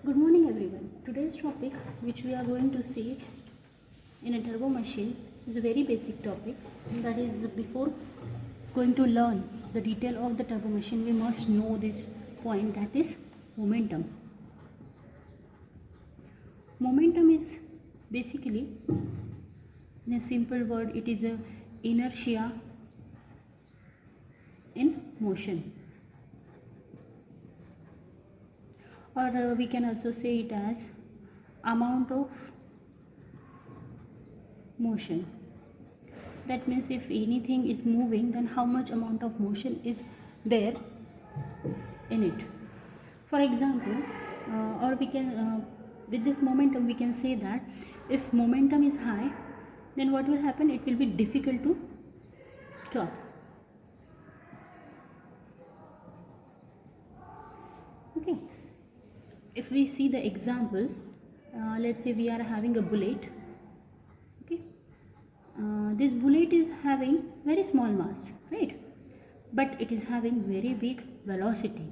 Good morning everyone. Today's topic which we are going to see in a turbo machine is a very basic topic, that is, before going to learn the detail of the turbo machine we must know this point, that is momentum. Momentum is basically, in a simple word, it is a inertia in motion, or we can also say it as amount of motion. That means if anything is moving, then how much amount of motion is there in it. For example, or we can with this momentum we can say that if momentum is high, then what will happen? It will be difficult to stop. Okay, if we see the example, let's say we are having a bullet. Okay, this bullet is having very small mass, right? But it is having very big velocity.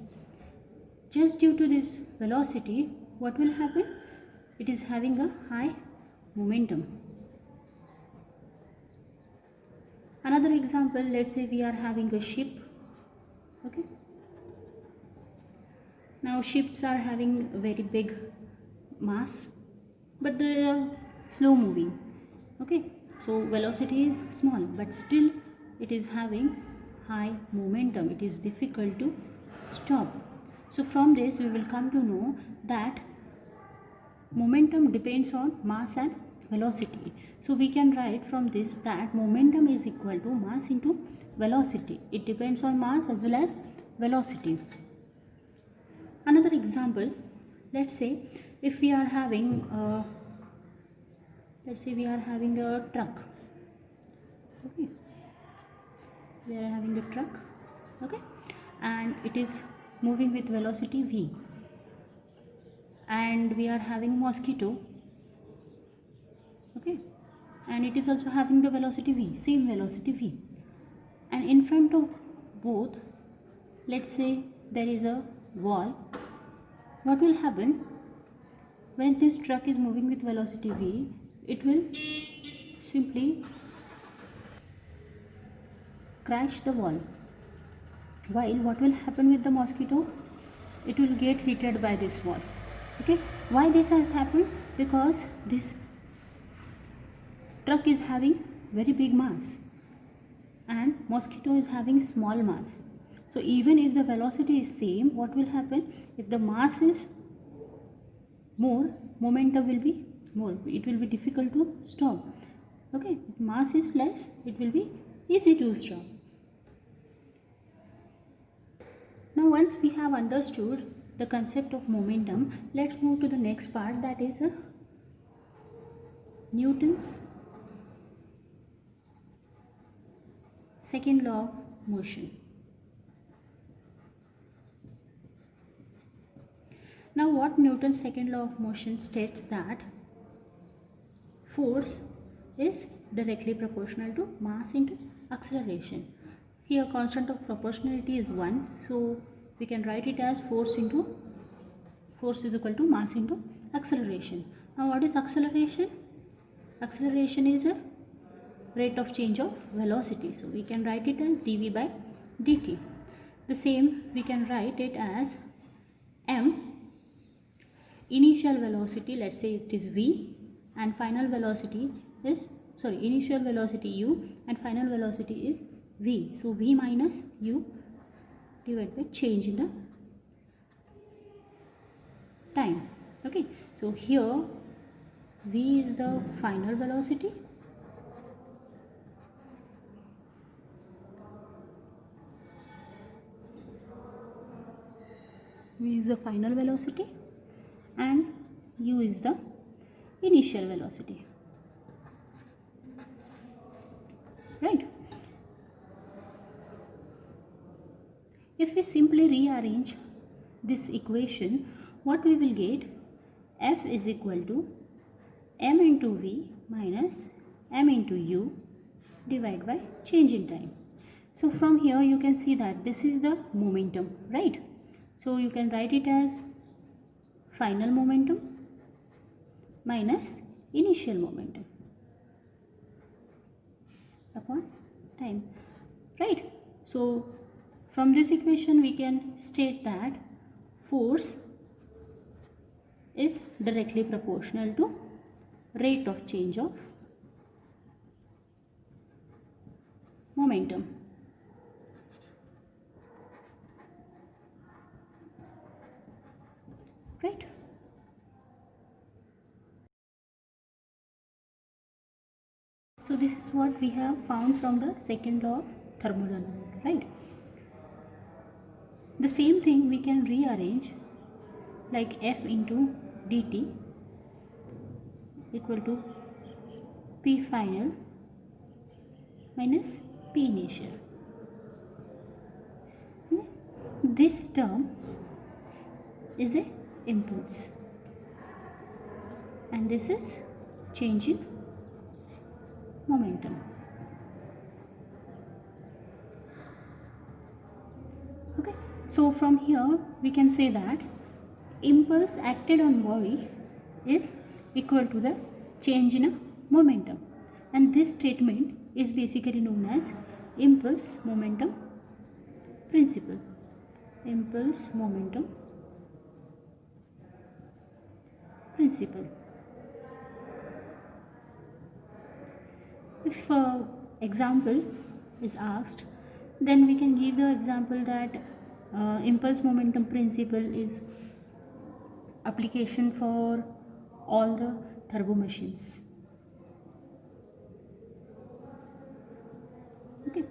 Just due to this velocity, what will happen? It is having a high momentum. Another example, let's say we are having a ship. Okay, now ships are having very big mass, but they are slow moving. Okay, so velocity is small, but still it is having high momentum. It is difficult to stop. So from this we will come to know that momentum depends on mass and velocity. So we can write from this that momentum is equal to mass into velocity. It depends on mass as well as velocity. Another example, let's say if we are having a truck. Okay, we are having a truck. Okay, and it is moving with velocity v, and we are having mosquito. Okay, and it is also having the velocity v, same velocity v, and in front of both, let's say there is a wall. What will happen when this truck is moving with velocity v? It will simply crash the wall. While what will happen with the mosquito? It will get heated by this wall. Okay, why this has happened? Because this truck is having very big mass and mosquito is having small mass. So even if the velocity is same, what will happen? If the mass is more, momentum will be more. It will be difficult to stop. Okay, if mass is less, it will be easy to stop. Now once we have understood the concept of momentum, let's move to the next part, that is Newton's second law of motion. Now what Newton's second law of motion states that force is directly proportional to mass into acceleration. Here constant of proportionality is 1, so we can write it as force is equal to mass into acceleration. Now what is acceleration? Acceleration is a rate of change of velocity, so we can write it as dv by dt. The same we can write it as m, initial velocity, let's say it is v, and final velocity is, initial velocity u and final velocity is v. So v minus u divided by change in the time. Okay, so here v is the final velocity and u is the initial velocity, right? If we simply rearrange this equation, what we will get? F is equal to m into v minus m into u divided by change in time. So from here you can see that this is the momentum, right? So you can write it as final momentum minus initial momentum upon time, right? So from this equation we can state that force is directly proportional to rate of change of momentum. Right? So this is what we have found from the second law of thermodynamics, right? The same thing we can rearrange like F into dt equal to P final minus P initial. This term is a impulse and this is change in momentum. Okay, so from here we can say that impulse acted on body is equal to the change in a momentum, and this statement is basically known as impulse momentum principle. Impulse momentum principle. If example is asked, then we can give the example that impulse momentum principle is application for all the turbo machines. Okay.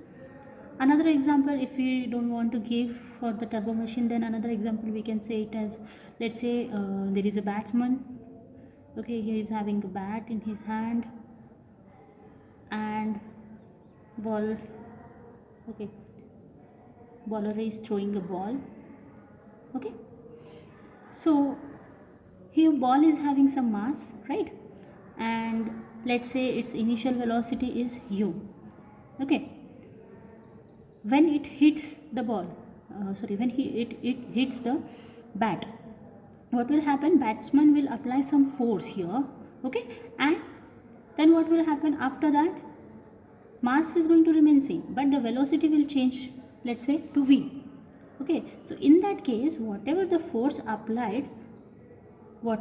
Another example, if we don't want to give for the turbo machine, then another example we can say it as, let's say there is a batsman. Okay, he is having a bat in his hand and ball. Okay, bowler is throwing a ball. Okay, so here ball is having some mass, right? And let's say its initial velocity is u. Okay, when it hits the ball, when it hits the bat, what will happen? Batsman will apply some force here. Okay, and then what will happen after that? Mass is going to remain same, but the velocity will change, let's say, to v. Okay, so in that case, whatever the force applied by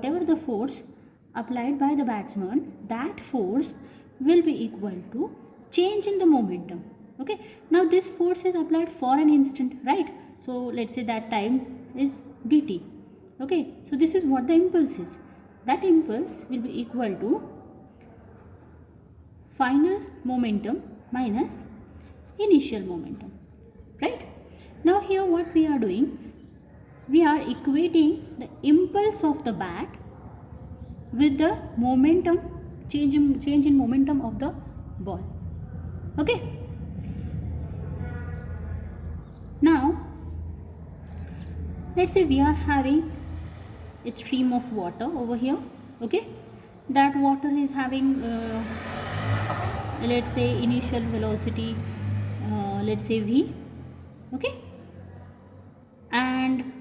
the batsman, that force will be equal to change in the momentum. Okay, now this force is applied for an instant, right? So let's say that time is dt. Okay, so this is what the impulse is. That impulse will be equal to final momentum minus initial momentum, right? Now here what we are doing, we are equating the impulse of the bat with the momentum, change in momentum of the ball. Okay, now let's say we are having a stream of water over here. Okay, that water is having let's say initial velocity, let's say v. Okay, and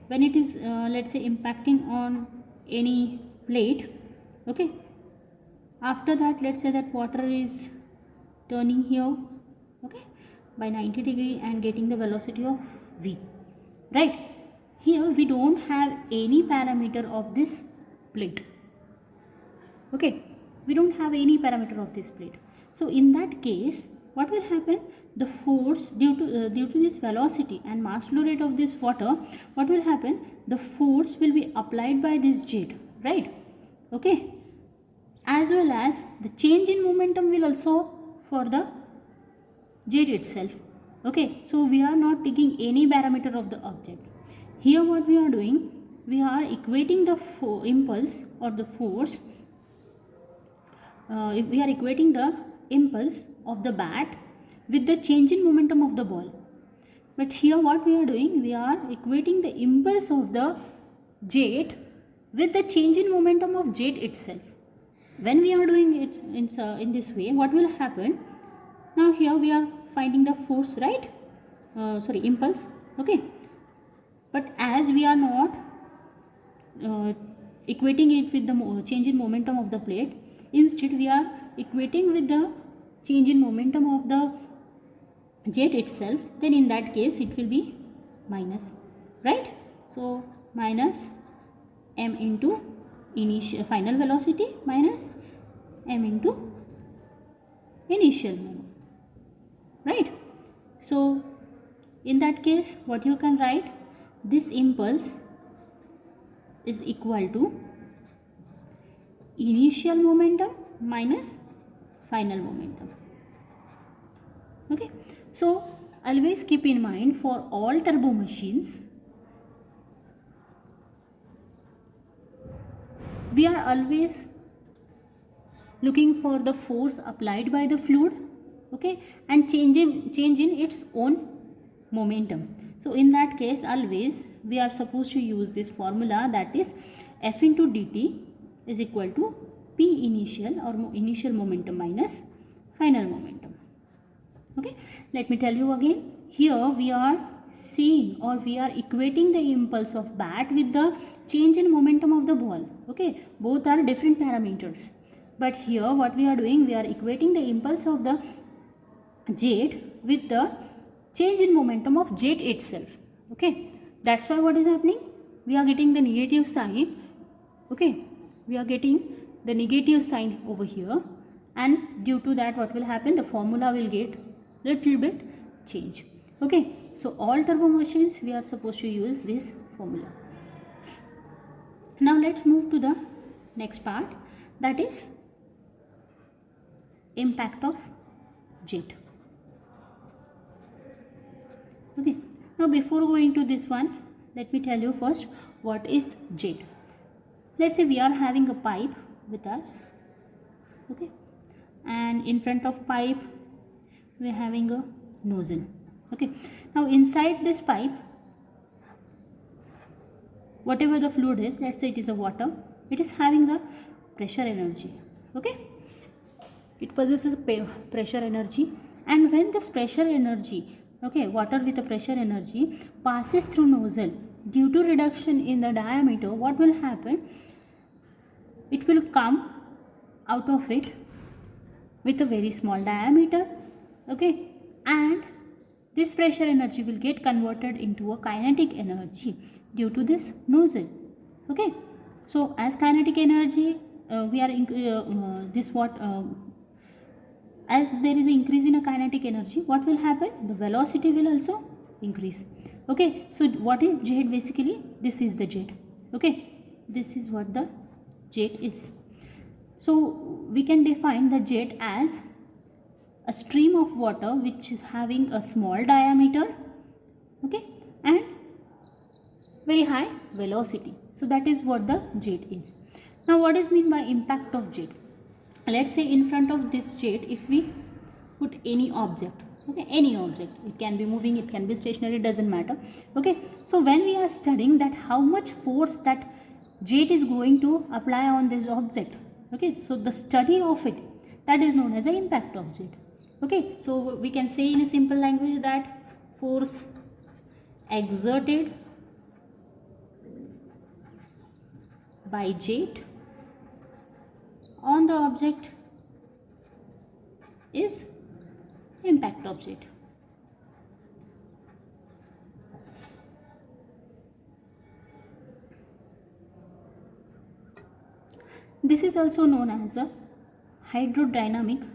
when it is let's say impacting on any plate, okay, after that let's say that water is turning here, okay, by 90 degree and getting the velocity of v, right? Here we don't have any parameter of this plate. Okay, we don't have any parameter of this plate. So in that case, what will happen? The force due to this velocity and mass flow rate of this water, what will happen? The force will be applied by this jet, right? Okay, as well as the change in momentum will also for the jet itself. Okay, so we are not taking any parameter of the object. Here what we are doing, we are equating the impulse or the force, we are equating the impulse of the bat with the change in momentum of the ball. But here what we are doing, we are equating the impulse of the jet with the change in momentum of jet itself. When we are doing it in this way, what will happen? Now here we are finding the force, right? Impulse. Okay, but as we are not equating it with the change in momentum of the plate. Instead, we are equating with the change in momentum of the jet itself. Then in that case it will be minus, right? So minus m into initial final velocity minus m into initial moment, right? So in that case what you can write, this impulse is equal to initial momentum minus final momentum. Okay, so always keep in mind, for all turbo machines we are always looking for the force applied by the fluid, okay, and change in its own momentum. So in that case always we are supposed to use this formula, that is F into dt is equal to P initial or initial momentum minus final momentum. Okay, let me tell you again. Here we are seeing, or we are equating the impulse of bat with the change in momentum of the ball. Okay, both are different parameters, but here what we are doing, we are equating the impulse of the jet with the change in momentum of jet itself. Okay, that's why what is happening, we are getting the negative sign. Okay, we are getting the negative sign over here, and due to that what will happen, the formula will get little bit change. Okay, so all turbo machines we are supposed to use this formula. Now let's move to the next part, that is impact of jet. Okay, now before going to this one, let me tell you first what is jet. Let's say we are having a pipe with us, okay, and in front of pipe we are having a nozzle. Okay, now inside this pipe, whatever the fluid is, let's say it is a water, it is having the pressure energy. Okay, it possesses pressure energy, and when this pressure energy, okay, water with a pressure energy passes through nozzle, due to reduction in the diameter, what will happen, it will come out of it with a very small diameter. Okay, and this pressure energy will get converted into a kinetic energy due to this nozzle. Okay, so as kinetic energy we are as there is an increase in a kinetic energy, what will happen, the velocity will also increase. Okay, so what is jet basically, this is the jet. Okay, this is what the jet is. So we can define the jet as a stream of water which is having a small diameter, okay, and very high velocity. So that is what the jet is. Now what is meant by impact of jet? Let's say in front of this jet, if we put any object, okay, any object, it can be moving, it can be stationary, doesn't matter. Okay, so when we are studying that how much force that jet is going to apply on this object, okay, so the study of it, that is known as the impact of jet. Okay, so we can say in a simple language that force exerted by jet on the object is impact of jet. This is also known as a hydrodynamic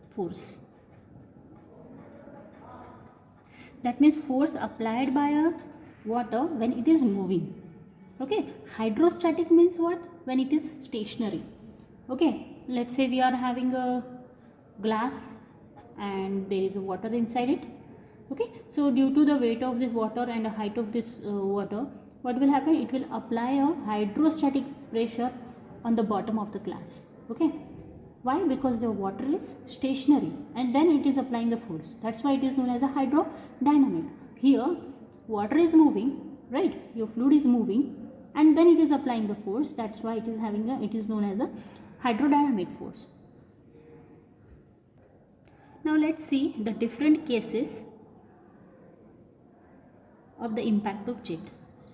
force. That means force applied by a water when it is moving. Okay, hydrostatic means what, when it is stationary. Okay, let's say we are having a glass and there is a water inside it. Okay, so due to the weight of this water and the height of this water, what will happen, it will apply a hydrostatic pressure on the bottom of the glass. Okay, why? Because the water is stationary and then it is applying the force. That's why it is known as a hydrodynamic. Here water is moving, right, your fluid is moving, and then it is applying the force. That's why it is having a, it is known as a hydrodynamic force. Now let's see the different cases of the impact of jet.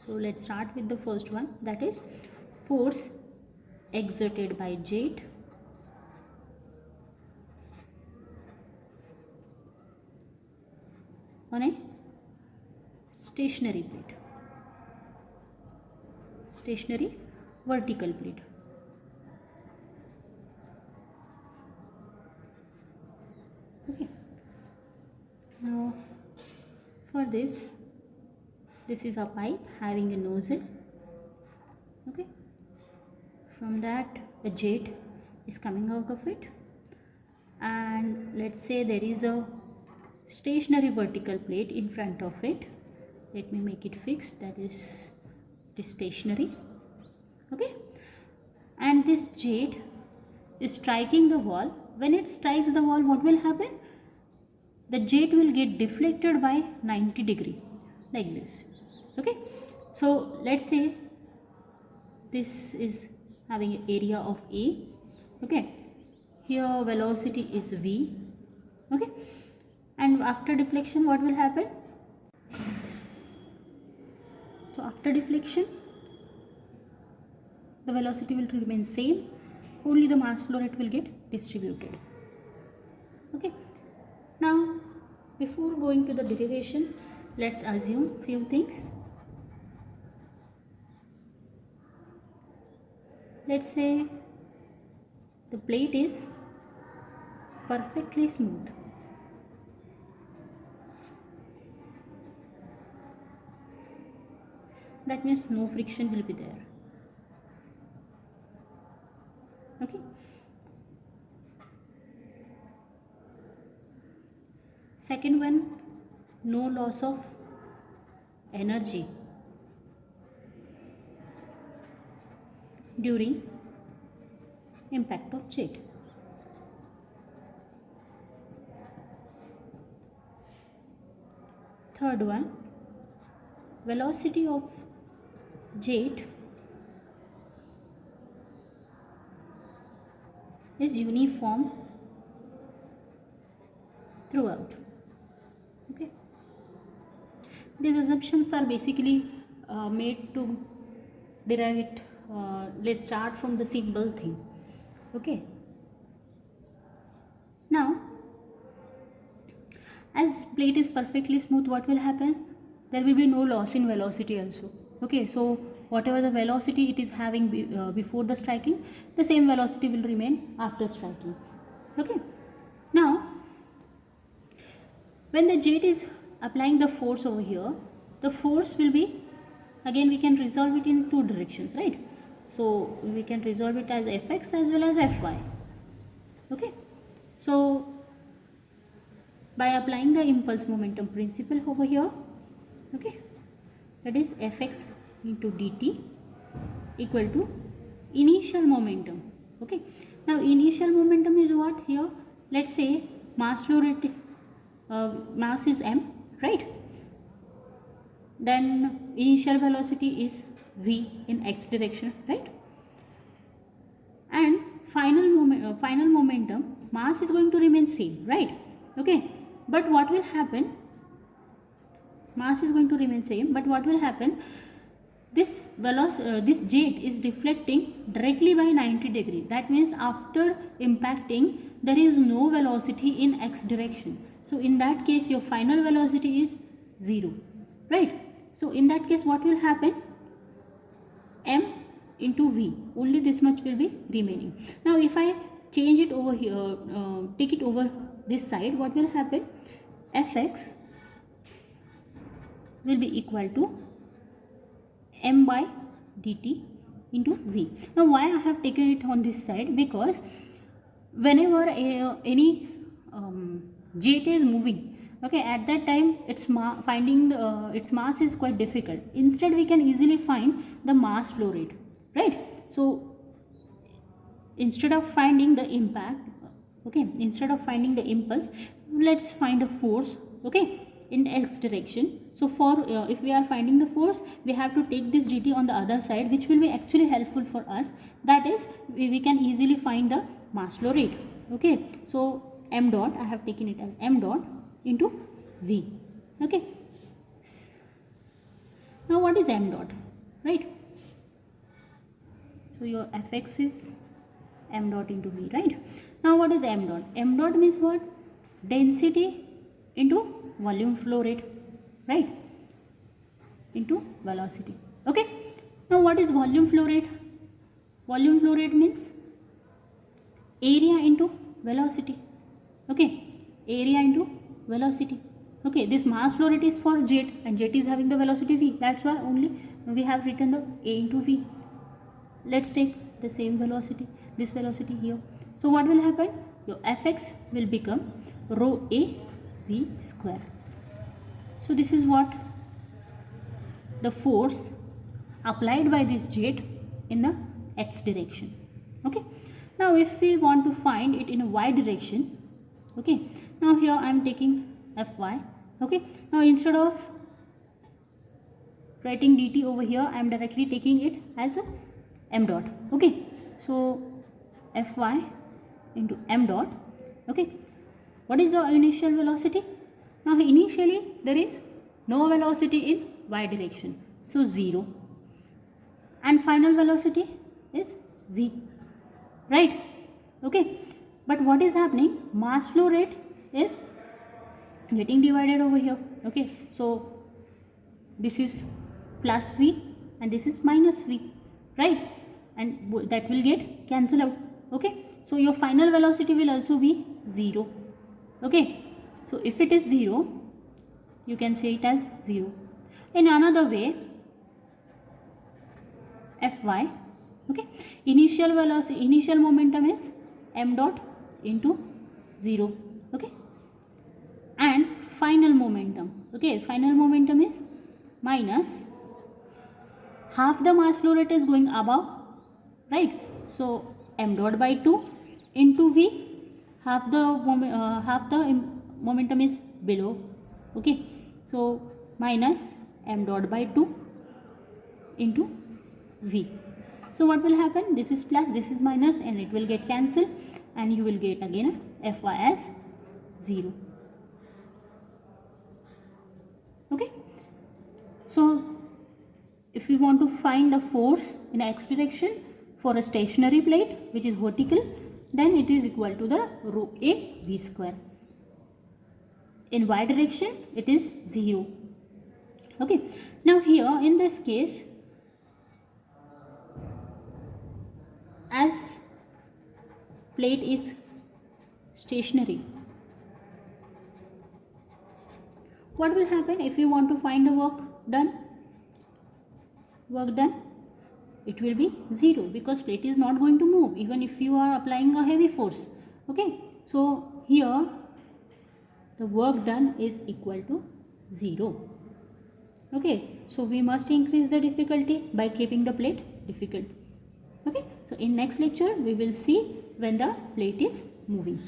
So let's start with the first one, that is force exerted by jet on a stationary plate, stationary vertical plate. Okay. Now for this is a pipe having a nozzle. Okay. From that a jet is coming out of it, and let's say there is a stationary vertical plate in front of it. Let me make it fixed, that is this stationary. Okay, and this jet is striking the wall. When it strikes the wall, what will happen? The jet will get deflected by 90 degree like this. Okay, so let's say this is having an area of A. Okay, here velocity is V. Okay, and after deflection what will happen? So after deflection the velocity will remain same, only the mass flow rate will get distributed. Okay, now before going to the derivation, let's assume few things. Let's say the plate is perfectly smooth. That means no friction will be there. Okay. Second one, no loss of energy during impact of jet. Third one, velocity of jet is uniform throughout. Okay, these assumptions are basically made to derive it. Let's start from the simple thing. Okay, now as plate is perfectly smooth, what will happen? There will be no loss in velocity also. Okay, so whatever the velocity it is having before the striking, the same velocity will remain after striking. Okay, now when the jet is applying the force over here, the force will be, again we can resolve it in two directions, right? So we can resolve it as Fx as well as Fy. Okay, so by applying the impulse momentum principle over here, okay, that is Fx into dt equal to initial momentum. Okay, now initial momentum is what here? Let's say mass flow rate, mass is m, right? Then initial velocity is v in x direction, right? And final momentum, mass is going to remain same, right? Okay, but what will happen? Mass is going to remain same, but what will happen? This jet is deflecting directly by 90 degree. That means after impacting, there is no velocity in x direction. So in that case, your final velocity is 0, right? So in that case, what will happen? M into V, only this much will be remaining. Now if I change it over here, take it over this side, what will happen? Fx will be equal to m by dt into v. Now why I have taken it on this side? Because whenever any jet is moving, okay, at that time finding its mass is quite difficult. Instead we can easily find the mass flow rate, right? So instead of finding the impact, okay, instead of finding the impulse, let's find a force, okay, in x direction. So for if we are finding the force, we have to take this dt on the other side, which will be actually helpful for us. That is, we can easily find the mass flow rate. Okay, so m dot, I have taken it as m dot into v. Okay, Now what is m dot, right? So your Fx is m dot into v, right? Now what is m dot? M dot means what? Density into volume flow rate, right? Into velocity. Okay. Now what is volume flow rate? Volume flow rate means area into velocity. Okay. Area into velocity. Okay. This mass flow rate is for jet, and jet is having the velocity v. That's why only we have written the a into v. Let's take the same velocity, this velocity here. So what will happen? Your Fx will become rho a v square. So this is what the force applied by this jet in the x direction. Okay. Now if we want to find it in a y direction, okay, now here I am taking Fy. Okay. Now instead of writing dt over here, I am directly taking it as a m dot. Okay. So Fy into m dot. Okay. What is the initial velocity? Now initially there is no velocity in y direction, so 0, and final velocity is v, right? Okay. But what is happening? Mass flow rate is getting divided over here. Okay. So this is plus v and this is minus v, right? And that will get cancelled out. Okay. So your final velocity will also be 0. Okay. So if it is 0, you can say it as 0. In another way, Fy, okay, initial velocity, initial momentum is m dot into 0. Okay. And final momentum, okay, final momentum is minus half the mass flow rate is going above, right? So m dot by 2 into v, half the momentum is below. Okay. So minus m dot by 2 into v. So what will happen? This is plus, this is minus, and it will get cancelled, and you will get again Fy as 0. Okay. So if we want to find the force in x direction for a stationary plate which is vertical, then it is equal to the rho a v square. In y direction it is 0. Okay. Now here in this case, as plate is stationary, what will happen if you want to find the work done? It will be 0 because plate is not going to move even if you are applying a heavy force. Okay. So here the work done is equal to 0. Okay. So we must increase the difficulty by keeping the plate difficult. Okay. So in next lecture we will see when the plate is moving.